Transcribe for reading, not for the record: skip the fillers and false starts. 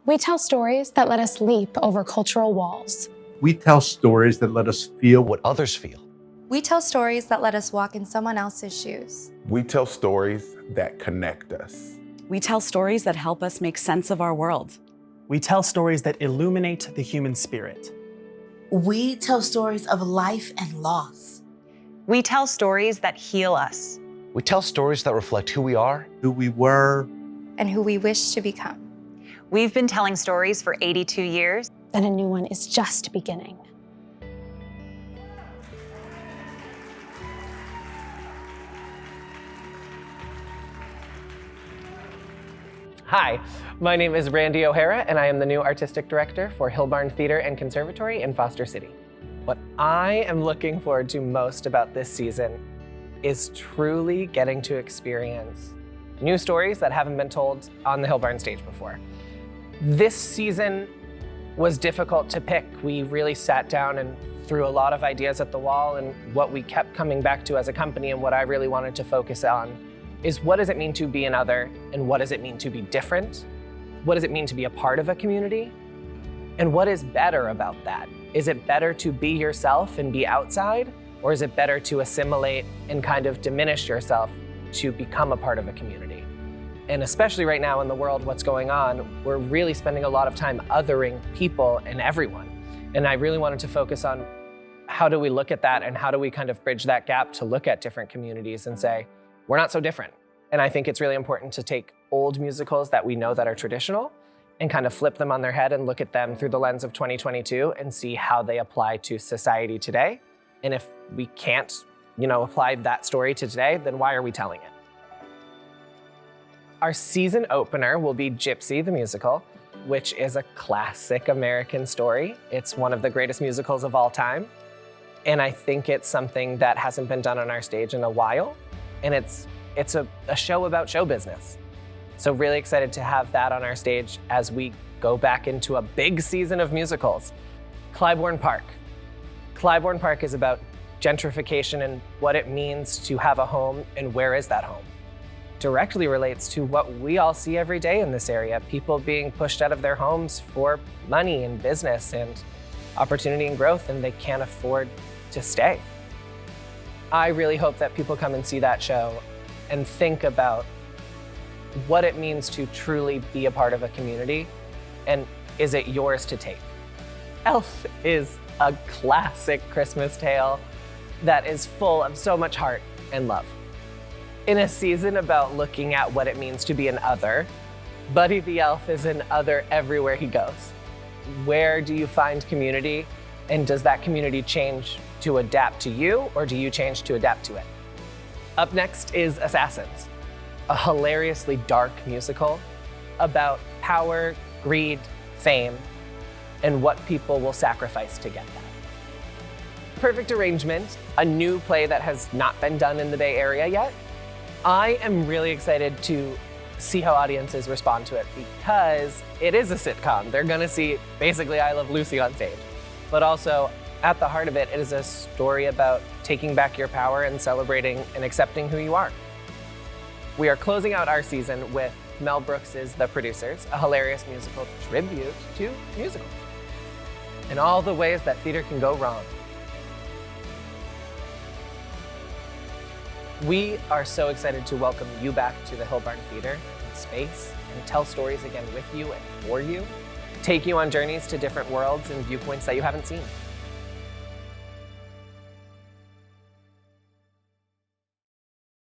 We tell stories that let us leap over cultural walls. We tell stories that let us feel what others feel. We tell stories that let us walk in someone else's shoes. We tell stories that connect us. We tell stories that help us make sense of our world. We tell stories that illuminate the human spirit. We tell stories of life and loss. We tell stories that heal us. We tell stories that reflect who we are, who we were, and who we wish to become. We've been telling stories for 82 years. And a new one is just beginning. Hi, my name is Randy O'Hara, and I am the new Artistic Director for Hillbarn Theatre and Conservatory in Foster City. What I am looking forward to most about this season is truly getting to experience new stories that haven't been told on the Hillbarn stage before. This season was difficult to pick. We really sat down and threw a lot of ideas at the wall, and what we kept coming back to as a company and what I really wanted to focus on is what does it mean to be an other, and what does it mean to be different? What does it mean to be a part of a community? And what is better about that? Is it better to be yourself and be outside, or is it better to assimilate and kind of diminish yourself to become a part of a community? And especially right now in the world, what's going on, we're really spending a lot of time othering people and everyone. And I really wanted to focus on how do we look at that, and how do we kind of bridge that gap to look at different communities and say, we're not so different. And I think it's really important to take old musicals that we know that are traditional and kind of flip them on their head and look at them through the lens of 2022 and see how they apply to society today. And if we can't, apply that story to today, then why are we telling it? Our season opener will be Gypsy, the musical, which is a classic American story. It's one of the greatest musicals of all time. And I think it's something that hasn't been done on our stage in a while. And it's a show about show business. So really excited to have that on our stage as we go back into a big season of musicals. CLYBOURNE Park. CLYBOURNE Park is about gentrification and what it means to have a home and where is that home. Directly relates to what we all see every day in this area, people being pushed out of their homes for money and business and opportunity and growth, and they can't afford to stay. I really hope that people come and see that show and think about what it means to truly be a part of a community, and is it yours to take? Elf is a classic Christmas tale that is full of so much heart and love. In a season about looking at what it means to be an other, Buddy the Elf is an other everywhere he goes. Where do you find community, and does that community change to adapt to you, or do you change to adapt to it? Up next is Assassins, a hilariously dark musical about power, greed, fame, and what people will sacrifice to get that. Perfect Arrangement, a new play that has not been done in the Bay Area yet. I am really excited to see how audiences respond to it because it is a sitcom. They're gonna see basically I Love Lucy on stage, but also at the heart of it, it is a story about taking back your power and celebrating and accepting who you are. We are closing out our season with Mel Brooks's The Producers, a hilarious musical tribute to musicals and all the ways that theater can go wrong. We are so excited to welcome you back to the Hillbarn Theatre in space and tell stories again with you and for you, take you on journeys to different worlds and viewpoints that you haven't seen.